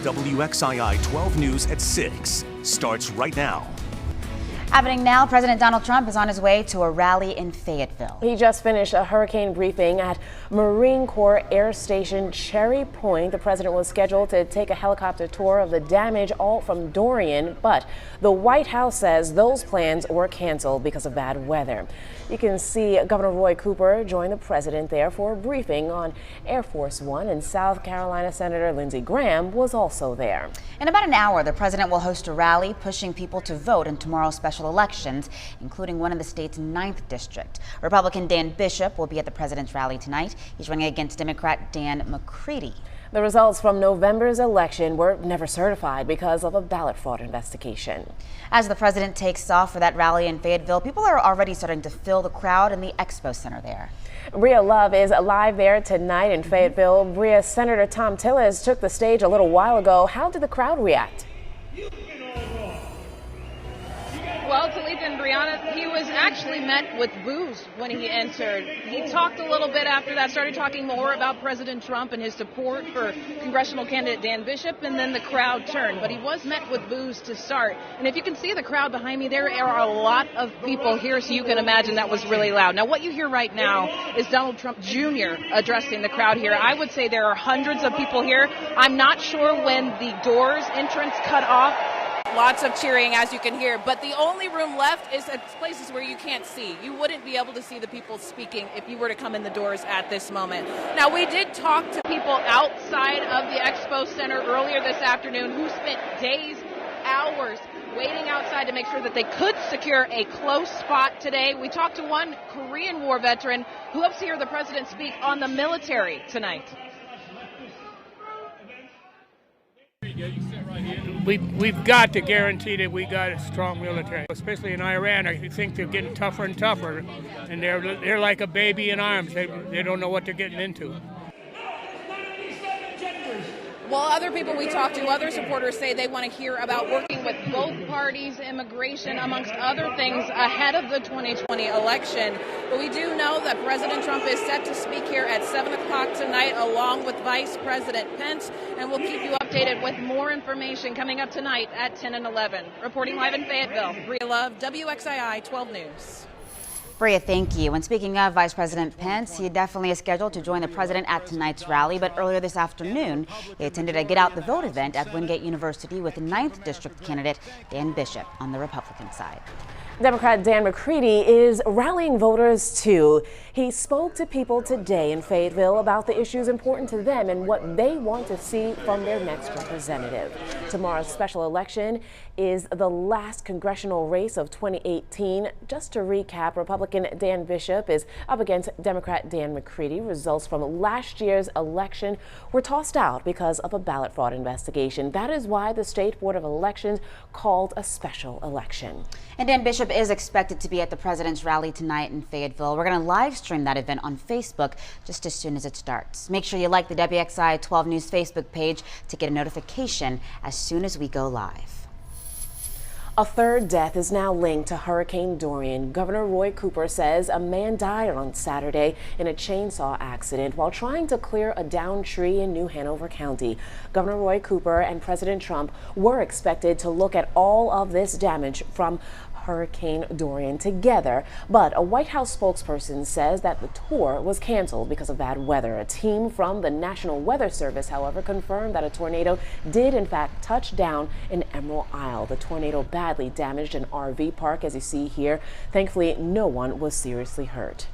WXII 12 News at 6 starts right now. Happening now, President Donald Trump is on his way to a rally in Fayetteville. He just finished a hurricane briefing at Marine Corps Air Station Cherry Point. The president was scheduled to take a helicopter tour of the damage all from Dorian, but the White House says those plans were canceled because of bad weather. You can see Governor Roy Cooper join the president there for a briefing on Air Force One, and South Carolina Senator Lindsey Graham was also there. In about an hour, the president will host a rally pushing people to vote in tomorrow's special elections, including one in the state's 9th district. Republican Dan Bishop will be at the president's rally tonight. He's running against Democrat Dan McCready. The results from November's election were never certified because of a ballot fraud investigation. As the president takes off for that rally in Fayetteville, people are already starting to fill the crowd in the Expo Center there. Bria Love is live there tonight in Fayetteville. Bria, Senator Thom Tillis took the stage a little while ago. How did the crowd react? Well, Talita and Brianna, he was actually met with boos when he entered. He talked a little bit after that, started talking more about President Trump and his support for congressional candidate Dan Bishop, and then the crowd turned. But he was met with boos to start. And if you can see the crowd behind me, there are a lot of people here, so you can imagine that was really loud. Now, what you hear right now is Donald Trump Jr. addressing the crowd here. I would say there are hundreds of people here. I'm not sure when the doors entrance cut off. Lots of cheering, as you can hear, but the only room left is at places where you can't see. You wouldn't be able to see the people speaking if you were to come in the doors at this moment. Now, we did talk to people outside of the Expo Center earlier this afternoon who spent days, hours waiting outside to make sure that they could secure a close spot today. We talked to one Korean War veteran who hopes to hear the president speak on the military tonight. We've got to guarantee that we got a strong military, especially in Iran. I think they're getting tougher and tougher, and they're like a baby in arms. They don't know what they're getting into. Well, other people we talked to, other supporters say they want to hear about working with both parties, immigration, amongst other things, ahead of the 2020 election. But we do know that President Trump is set to speak here at 7 o'clock tonight, along with Vice President Pence, and we'll keep you updated with more information coming up tonight at 10 and 11. Reporting live in Fayetteville, Bria Love, WXII 12 News. Bria, thank you. And speaking of Vice President Pence, he definitely is scheduled to join the president at tonight's rally. But earlier this afternoon, he attended a Get Out the Vote event at Wingate University with 9th District candidate Dan Bishop on the Republican side. Democrat Dan McCready is rallying voters too. He spoke to people today in Fayetteville about the issues important to them and what they want to see from their next representative. Tomorrow's special election is the last congressional race of 2018. Just to recap, Republican Dan Bishop is up against Democrat Dan McCready. Results from last year's election were tossed out because of a ballot fraud investigation. That is why the State Board of Elections called a special election. And Dan Bishop is expected to be at the president's rally tonight in Fayetteville. We're going to live stream that event on Facebook just as soon as it starts. Make sure you like the WXII 12 News Facebook page to get a notification as soon as we go live. A third death is now linked to Hurricane Dorian. Governor Roy Cooper says a man died on Saturday in a chainsaw accident while trying to clear a downed tree in New Hanover County. Governor Roy Cooper and President Trump were expected to look at all of this damage from Hurricane Dorian together, but a White House spokesperson says that the tour was canceled because of bad weather. A team from the National Weather Service, however, confirmed that a tornado did in fact touch down in Emerald Isle. The tornado badly damaged an RV park, as you see here. Thankfully, no one was seriously hurt.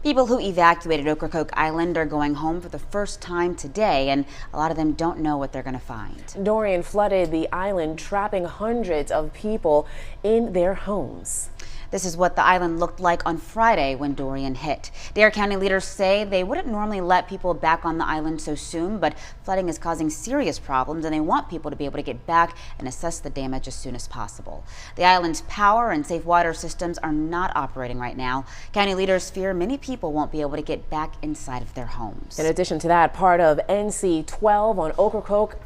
People who evacuated Ocracoke Island are going home for the first time today, and a lot of them don't know what they're going to find. Dorian flooded the island, trapping hundreds of people in their homes. This is what the island looked like on Friday when Dorian hit. Dare County leaders say they wouldn't normally let people back on the island so soon, but flooding is causing serious problems and they want people to be able to get back and assess the damage as soon as possible. The island's power and safe water systems are not operating right now. County leaders fear many people won't be able to get back inside of their homes. In addition to that, part of NC 12 on Ocracoke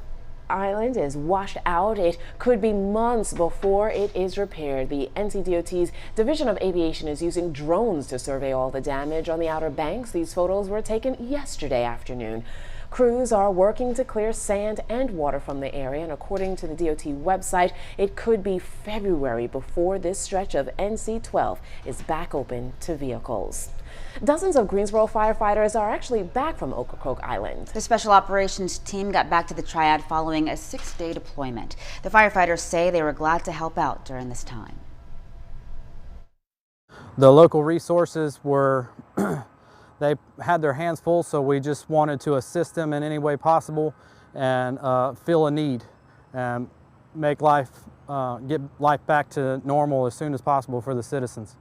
Island is washed out. It could be months before it is repaired. The NCDOT's Division of Aviation is using drones to survey all the damage on the Outer Banks. These photos were taken yesterday afternoon. Crews are working to clear sand and water from the area, and according to the DOT website, it could be February before this stretch of NC-12 is back open to vehicles. Dozens of Greensboro firefighters are actually back from Ocracoke Island. The special operations team got back to the Triad following a 6-day deployment. The firefighters say they were glad to help out during this time. The local resources were, they had their hands full, so we just wanted to assist them in any way possible and fill a need and make life, get life back to normal as soon as possible for the citizens.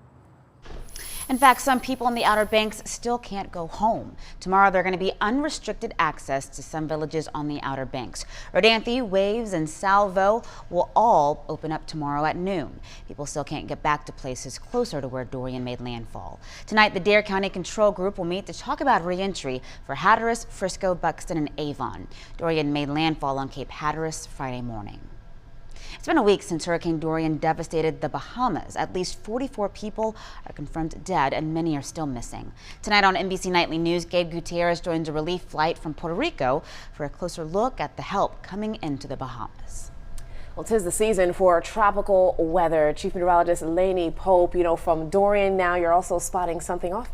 In fact, some people in the Outer Banks still can't go home. Tomorrow, there are going to be unrestricted access to some villages on the Outer Banks. Rodanthe, Waves, and Salvo will all open up tomorrow at noon. People still can't get back to places closer to where Dorian made landfall. Tonight, the Dare County Control Group will meet to talk about re-entry for Hatteras, Frisco, Buxton, and Avon. Dorian made landfall on Cape Hatteras Friday morning. It's been a week since Hurricane Dorian devastated the Bahamas. At least 44 people are confirmed dead and many are still missing. Tonight on NBC Nightly News, Gabe Gutierrez joins a relief flight from Puerto Rico for a closer look at the help coming into the Bahamas. Well, 'tis the season for tropical weather. Chief Meteorologist Lainey Pope, from Dorian now you're also spotting something else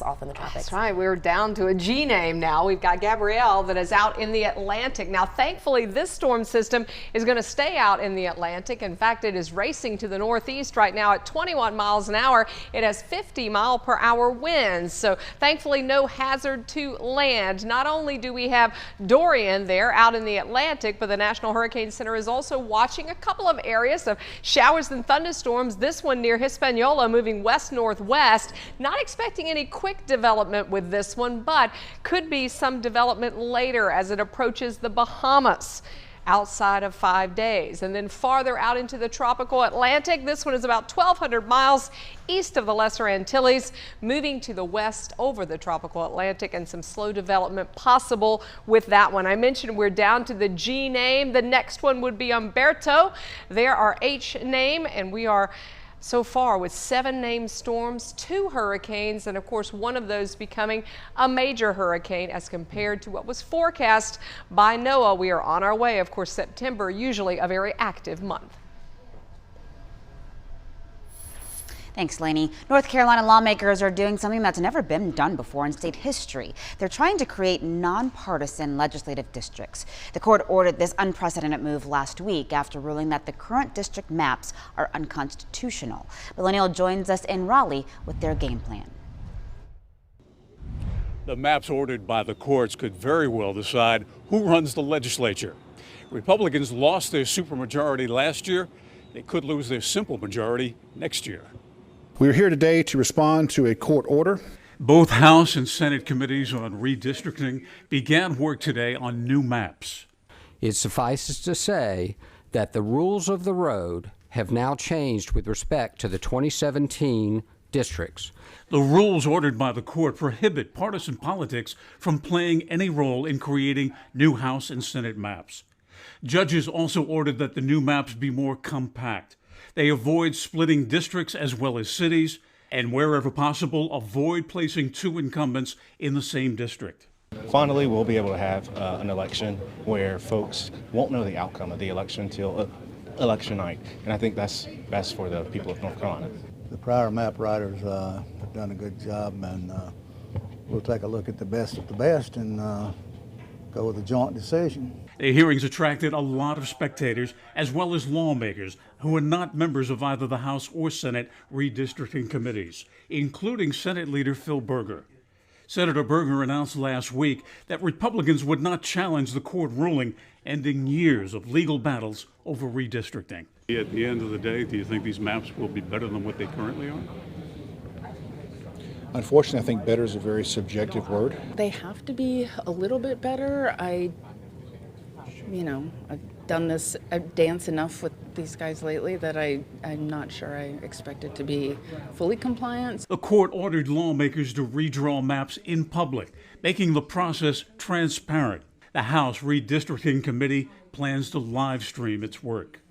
off in the tropics. That's right. We're down to a G name now. We've got Gabrielle that is out in the Atlantic. Now, thankfully, this storm system is going to stay out in the Atlantic. In fact, it is racing to the northeast right now at 21 miles an hour. It has 50-mile-per-hour winds. So thankfully, no hazard to land. Not only do we have Dorian there out in the Atlantic, but the National Hurricane Center is also watching a couple of areas of showers and thunderstorms. This one near Hispaniola moving west-northwest. Not expecting any quick development with this one, but could be some development later as it approaches the Bahamas outside of 5 days. And then farther out into the tropical Atlantic, this one is about 1,200 miles east of the Lesser Antilles, moving to the west over the tropical Atlantic, and some slow development possible with that one. I mentioned we're down to the G name. The next one would be Umberto. There are H name, and we are so far with 7 named storms, 2 hurricanes, and of course one of those becoming a major hurricane as compared to what was forecast by NOAA. We are on our way. Of course, September usually a very active month. Thanks, Lainey. North Carolina lawmakers are doing something that's never been done before in state history. They're trying to create nonpartisan legislative districts. The court ordered this unprecedented move last week after ruling that the current district maps are unconstitutional. Bill O'Neill joins us in Raleigh with their game plan. The maps ordered by the courts could very well decide who runs the legislature. Republicans lost their supermajority last year. They could lose their simple majority next year. We're here today to respond to a court order. Both House and Senate committees on redistricting began work today on new maps. It suffices to say that the rules of the road have now changed with respect to the 2017 districts. The rules ordered by the court prohibit partisan politics from playing any role in creating new House and Senate maps. Judges also ordered that the new maps be more compact. They avoid splitting districts as well as cities, and wherever possible, avoid placing 2 incumbents in the same district. Finally, we'll be able to have an election where folks won't know the outcome of the election until election night, and I think that's best for the people of North Carolina. The prior map writers have done a good job, and we'll take a look at the best of the best and go with a joint decision. The hearings attracted a lot of spectators as well as lawmakers who are not members of either the House or Senate redistricting committees, including Senate Leader Phil Berger. Senator Berger announced last week that Republicans would not challenge the court ruling, ending years of legal battles over redistricting. At the end of the day, do you think these maps will be better than what they currently are? Unfortunately, I think better is a very subjective word. They have to be a little bit better. I've done this, I've danced enough with these guys lately that I'm not sure I expect it to be fully compliant. The court ordered lawmakers to redraw maps in public, making the process transparent. The House Redistricting Committee plans to live stream its work.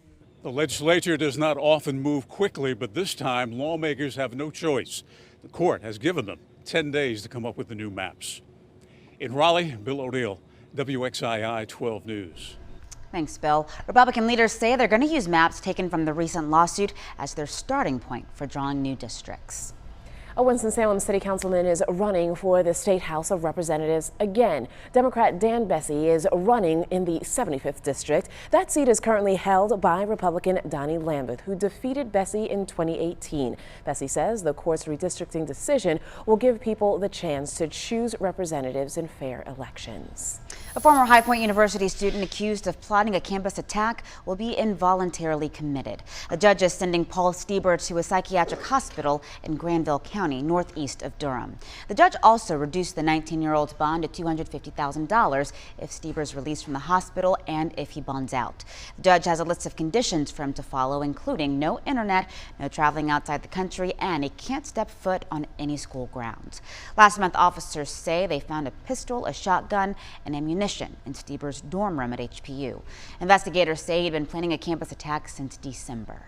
The legislature does not often move quickly, but this time lawmakers have no choice. The court has given them 10 days to come up with the new maps. In Raleigh, Bill O'Neill, WXII 12 News. Thanks, Bill. Republican leaders say they're going to use maps taken from the recent lawsuit as their starting point for drawing new districts. A Winston-Salem city councilman is running for the State House of Representatives again. Democrat Dan Besse is running in the 75th district. That seat is currently held by Republican Donnie Lambeth, who defeated Besse in 2018. Besse says the court's redistricting decision will give people the chance to choose representatives in fair elections. A former High Point University student accused of plotting a campus attack will be involuntarily committed. A judge is sending Paul Stieber to a psychiatric hospital in Granville County, northeast of Durham. The judge also reduced the 19-year-old's bond to $250,000 if Stieber is released from the hospital and if he bonds out. The judge has a list of conditions for him to follow, including no internet, no traveling outside the country, and he can't step foot on any school grounds. Last month, officers say they found a pistol, a shotgun, and ammunition in Stieber's dorm room at HPU. Investigators say he'd been planning a campus attack since December.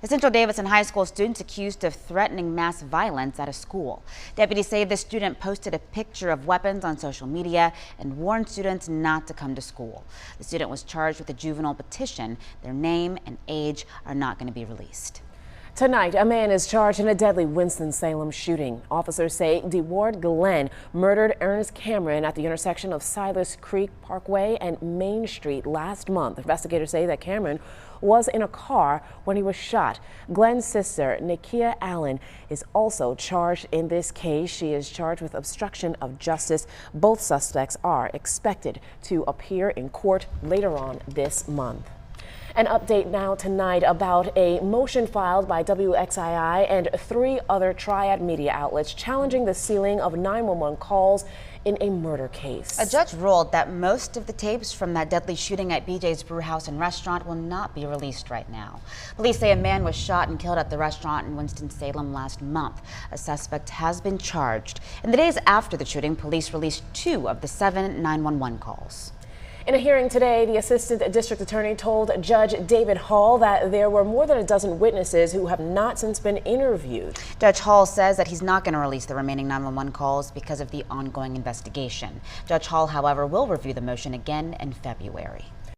A Central Davidson High School student accused of threatening mass violence at a school. Deputies say the student posted a picture of weapons on social media and warned students not to come to school. The student was charged with a juvenile petition. Their name and age are not going to be released. Tonight, a man is charged in a deadly Winston-Salem shooting. Officers say DeWard Glenn murdered Ernest Cameron at the intersection of Silas Creek Parkway and Main Street last month. Investigators say that Cameron was in a car when he was shot. Glenn's sister, Nakia Allen, is also charged in this case. She is charged with obstruction of justice. Both suspects are expected to appear in court later on this month. An update now tonight about a motion filed by WXII and 3 other Triad media outlets challenging the sealing of 911 calls in a murder case. A judge ruled that most of the tapes from that deadly shooting at BJ's Brewhouse and Restaurant will not be released right now. Police say a man was shot and killed at the restaurant in Winston-Salem last month. A suspect has been charged. In the days after the shooting, police released 2 of the 7 911 calls. In a hearing today, the assistant district attorney told Judge David Hall that there were more than a dozen witnesses who have not since been interviewed. Judge Hall says that he's not going to release the remaining 911 calls because of the ongoing investigation. Judge Hall, however, will review the motion again in February.